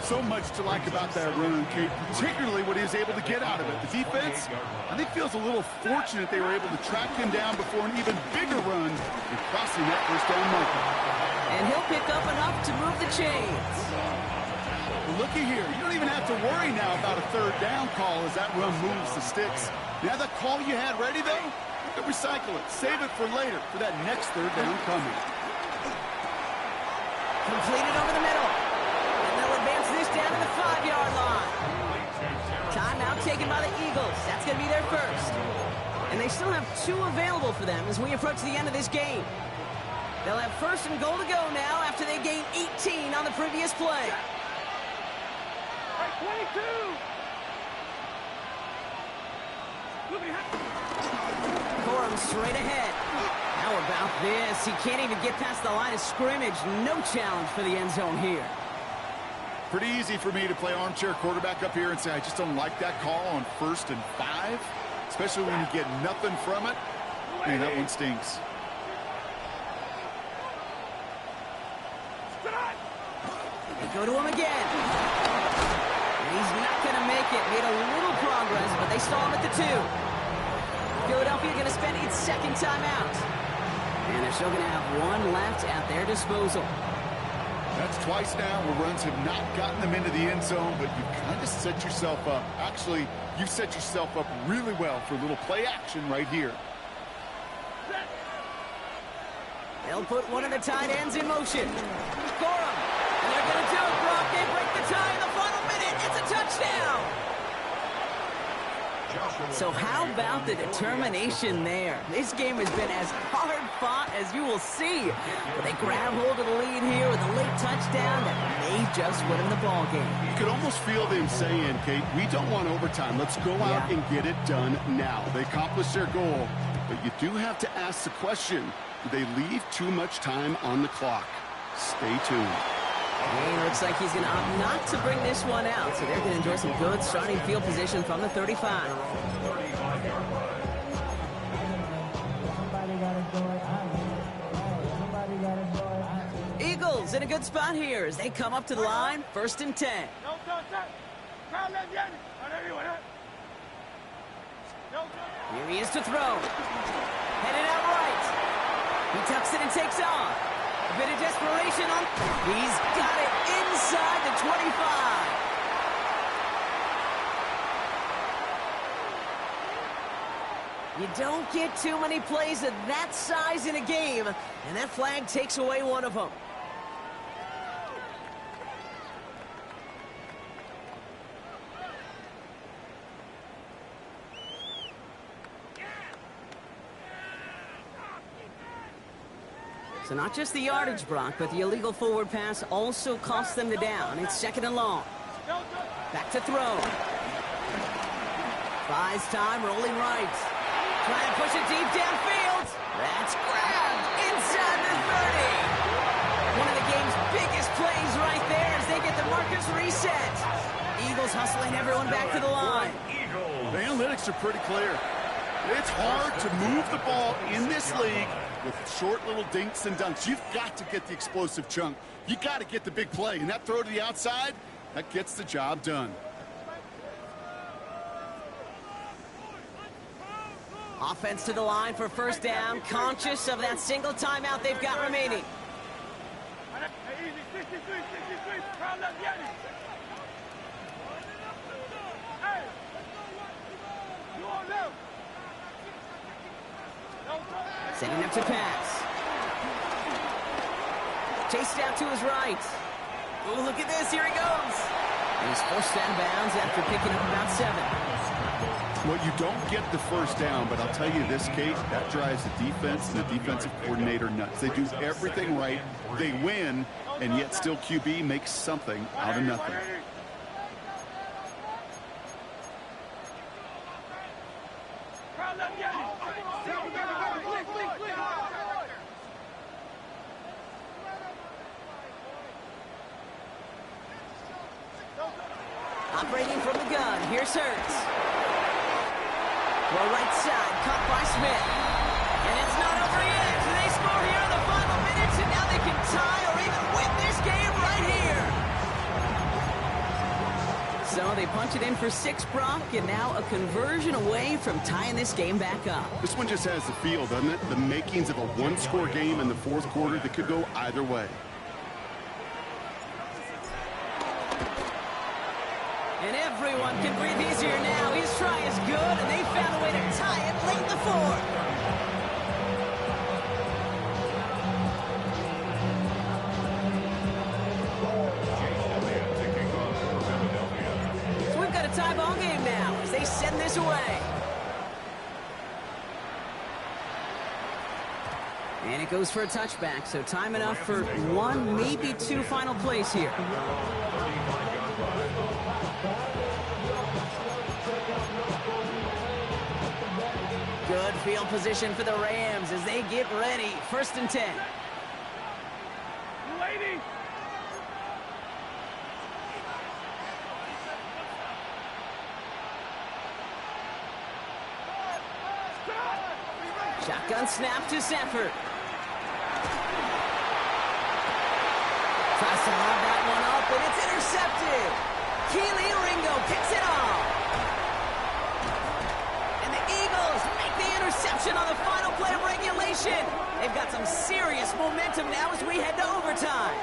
So much to like about that run, Kate, particularly what he was able to get out of it. The defense, I think, feels a little fortunate they were able to track him down before an even bigger run and crossing that 1st down marker. And he'll pick up enough to move the chains. Well, looky here. You don't even have to worry now about a 3rd down call as that run moves the sticks. You have that call you had ready, though? You can recycle it. Save it for later for that next 3rd down coming. Completed over the middle. And they'll advance this down to the 5-yard line. Timeout taken by the Eagles. That's going to be their 1st. And they still have 2 available for them as we approach the end of this game. They'll have 1st and goal to go now after they gained 18 on the previous play. 22! Corum straight ahead. How about this? He can't even get past the line of scrimmage. No challenge for the end zone here. Pretty easy for me to play armchair quarterback up here and say I just don't like that call on 1st and 5, especially when you get nothing from it. Man, that one stinks. They go to him again. And he's not going to make it. Made a little progress, but they stall him at the 2. Philadelphia going to spend its 2nd timeout. And they're still going to have 1 left at their disposal. That's twice now where runs have not gotten them into the end zone, but you kind of set yourself up. Actually, you set yourself up really well for a little play action right here. They'll put one of the tight ends in motion. Corum. And they're going to do it, Brock. They break the tie in the final minute. It's a touchdown. So how about the determination there? This game has been as hard fought as you will see. But they grab hold of the lead here with a late touchdown that may just win them the ball game. You could almost feel them saying, Kate, we don't want overtime. Let's go out and get it done now. They accomplished their goal. But you do have to ask the question, do they leave too much time on the clock? Stay tuned. And looks like he's going to opt not to bring this one out, so they're going to enjoy some good starting field position from the 35. Eagles in a good spot here as they come up to the line, 1st and 10. Here he is to throw. Headed out right. He tucks it and takes off. A bit of desperation on. He's got it inside the 25. You don't get too many plays of that size in a game, and that flag takes away one of them. So not just the yardage, Brock, but the illegal forward pass also cost them the down. It's 2nd and long. Back to throw. Buys time, rolling right. Trying to push it deep downfield. That's grabbed inside the 30. One of the game's biggest plays right there as they get the markers reset. Eagles hustling everyone back to the line. The analytics are pretty clear. It's hard to move the ball in this league with short little dinks and dunks. You've got to get the explosive chunk. You got to get the big play. And that throw to the outside, that gets the job done. Offense to the line for 1st down, conscious of that single timeout they've got remaining. Setting up to pass. Chased out to his right. Oh, look at this. Here he goes. And he's forced out of bounds after picking up about 7. Well, you don't get the 1st down, but I'll tell you this, Kate, that drives the defense and the defensive coordinator nuts. They do everything right. They win, and yet still QB makes something out of nothing. Operating from the gun, here's Hurts. Well, right side, caught by Smith. And it's not over yet. They score here in the final minutes, and now they can tie or even win this game right here. So they punch it in for 6, Brock, and now a conversion away from tying this game back up. This one just has the feel, doesn't it? The makings of a one-score game in the 4th quarter that could go either way. And everyone can breathe easier now. His try is good, and they found a way to tie it late in the 4th. So we've got a tie ball game now as they send this away. And it goes for a touchback, so time enough for 1, maybe 2 final plays here. Good field position for the Rams as they get ready. 1st and 10. Lady. Shotgun snap to Sanford. Tries to lob that one up, and it's intercepted. Keely Ringo picks it off. And the Eagles make the interception on the final play of regulation. They've got some serious momentum now as we head to overtime.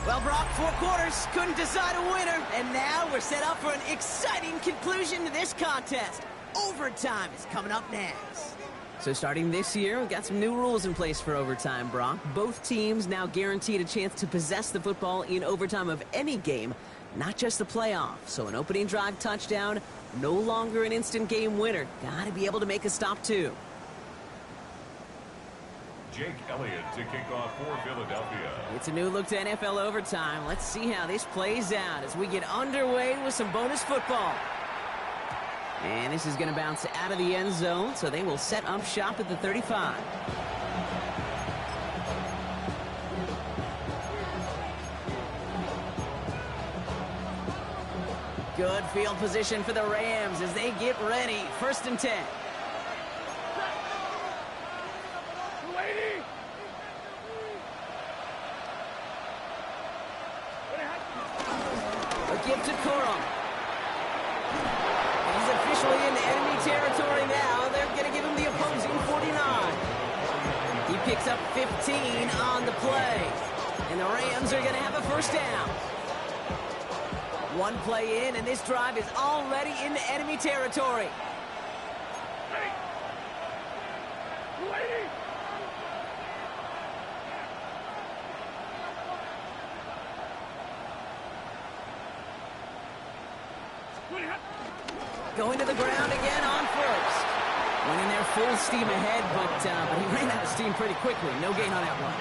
Well, Brock, 4 quarters, couldn't decide a winner, and now we're set up for an exciting conclusion to this contest. Overtime is coming up next. So starting this year, we've got some new rules in place for overtime, Brock. Both teams now guaranteed a chance to possess the football in overtime of any game, not just the playoff. So an opening drive touchdown, no longer an instant game winner. Got to be able to make a stop, too. Jake Elliott to kick off for Philadelphia. It's a new look to NFL overtime. Let's see how this plays out as we get underway with some bonus football. And this is going to bounce out of the end zone, so they will set up shop at the 35. Good field position for the Rams as they get ready. 1st and 10. Waiting. A gift to Corum. He's officially in enemy territory now. They're going to give him the opposing 49. He picks up 15 on the play. And the Rams are going to have a 1st down. One play in, and this drive is already into enemy territory. Waiting. Going to the ground again on 1st. Went in there full steam ahead, but he ran out of steam pretty quickly. No gain on that one.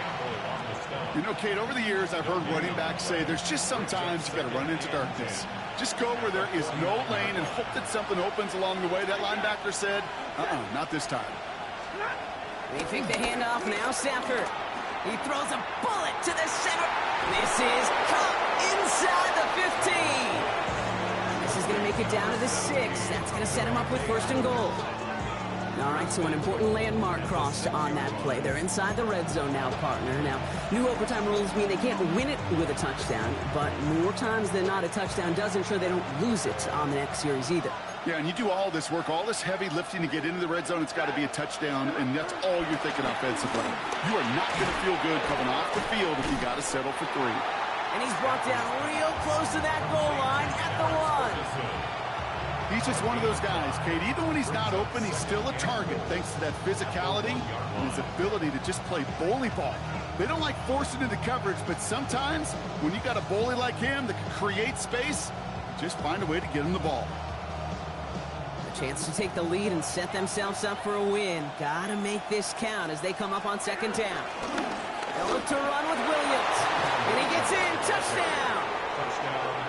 You know, Kate, over the years, I've heard running backs say there's just sometimes you got to run into darkness. Just go where there is no lane and hope that something opens along the way. That linebacker said, not this time. They take the handoff now. Stafford. He throws a bullet to the center. This is caught inside the 15. This is going to make it down to the 6. That's going to set him up with 1st and goal. All right, so an important landmark crossed on that play. They're inside the red zone now, partner. Now, new overtime rules mean they can't win it with a touchdown, but more times than not, a touchdown does ensure they don't lose it on the next series either. Yeah, and you do all this work, all this heavy lifting to get into the red zone, it's got to be a touchdown, and that's all you're thinking offensively. You are not going to feel good coming off the field if you got to settle for 3. And he's brought down real close to that goal line at the 1. He's just one of those guys, Kate. Even when he's not open, he's still a target thanks to that physicality and his ability to just play bully ball. They don't like forcing into coverage, but sometimes when you got a bully like him that can create space, just find a way to get him the ball. A chance to take the lead and set themselves up for a win. Gotta make this count as they come up on 2nd down. They'll look to run with Williams. And he gets in. Touchdown!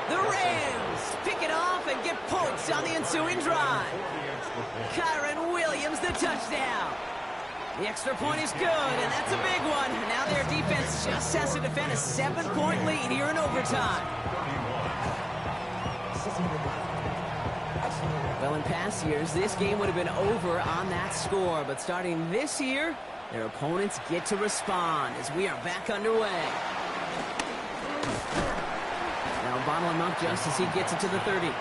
The Rams pick it off and get points on the ensuing drive. Kyron Williams, the touchdown. The extra point is good, and that's a big one. Now their defense just has to defend a 7-point lead here in overtime. Well, in past years, this game would have been over on that score, but starting this year, their opponents get to respond as we are back underway. Now bottle him up just as he gets it to the 30. The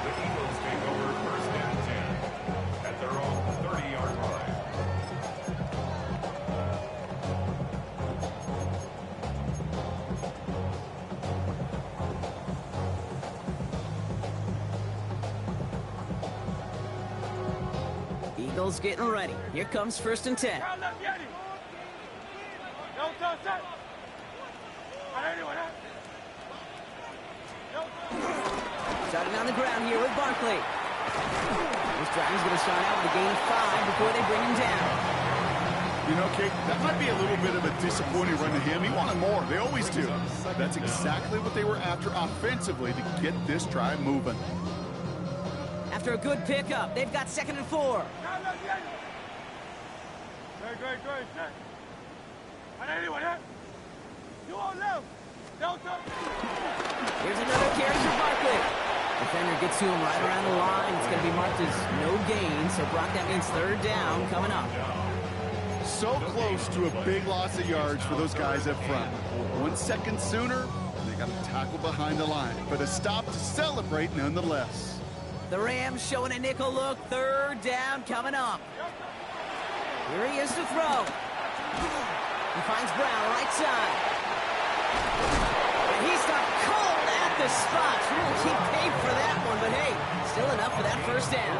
Eagles take over 1st and 10 at their own 30-yard line. Eagles getting ready. Here comes 1st and 10. Starting on the ground here with Barkley. This drive is going to start out with a gain of 5 before they bring him down. You know, Kate, that might be a little bit of a disappointing run to him. He wanted more. They always do. That's exactly what they were after offensively to get this drive moving. After a good pickup, they've got 2nd and 4. Here's another carry for Barkley. Defender gets to him right around the line. It's going to be marked as no gain. So, Brock, that means 3rd down coming up. So close to a big loss of yards for those guys up front. 1 second sooner, they got to tackle behind the line. But a stop to celebrate nonetheless. The Rams showing a nickel look. 3rd down coming up. Here he is to throw. He finds Brown right side. And he's got cold at the spot. We won't keep paid for that one, but hey, still enough for that 1st down.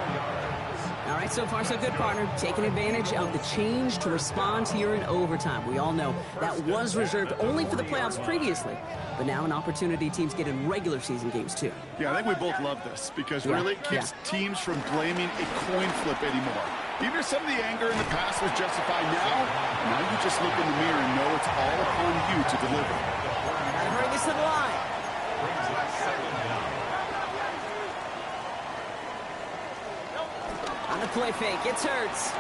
All right, so far so good, partner. Taking advantage of the change to respond here in overtime. We all know that was reserved only for the playoffs previously, but now an opportunity teams get in regular season games too. Yeah, I think we both love this because really it keeps teams from blaming a coin flip anymore. Even if some of the anger in the past was justified now you just look in the mirror and know it's all upon you to deliver. Gotta hurry this to the line. On the play fake, it's Hurts.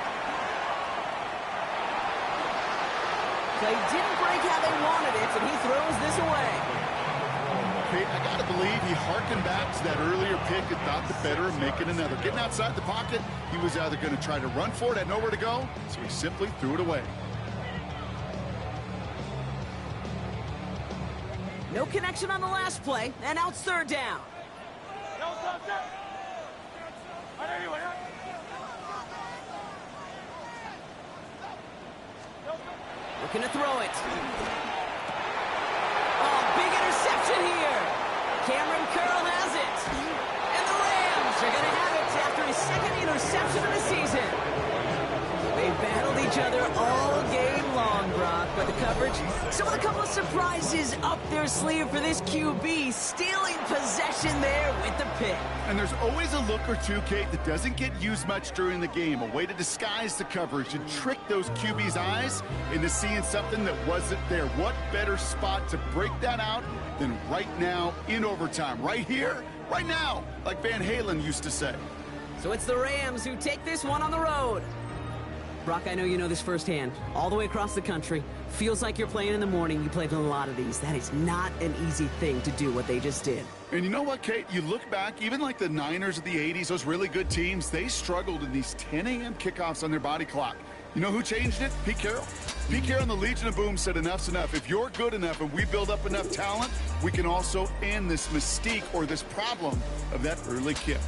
Play didn't break how they wanted it, and he throws this away. Kate, I got to believe he harkened back to that earlier pick and thought the better of making another. Getting outside the pocket, he was either going to try to run for it, had nowhere to go, so he simply threw it away. No connection on the last play, and now it's third down. Looking to throw it. Oh, big interception here. Cameron Curl has it. And the Rams are going to have it after his second interception of the season. They battled each other all game long, Brock, but the coverage. So a couple of surprises up their sleeve for this QB, stealing possession there with the pick. And there's always a look or two, Kate, that doesn't get used much during the game. A way to disguise the coverage and trick those QB's eyes into seeing something that wasn't there. What better spot to break that out than right now in overtime? Right here, right now, like Van Halen used to say. So it's the Rams who take this one on the road. Brock, I know you know this firsthand. All the way across the country. Feels like you're playing in the morning. You played in a lot of these. That is not an easy thing to do what they just did. And you know what, Kate? You look back, even like the Niners of the 80s, those really good teams, they struggled in these 10 a.m. kickoffs on their body clock. You know who changed it? Pete Carroll. Pete Carroll and the Legion of Boom said enough's enough. If you're good enough and we build up enough talent, we can also end this mystique or this problem of that early kick.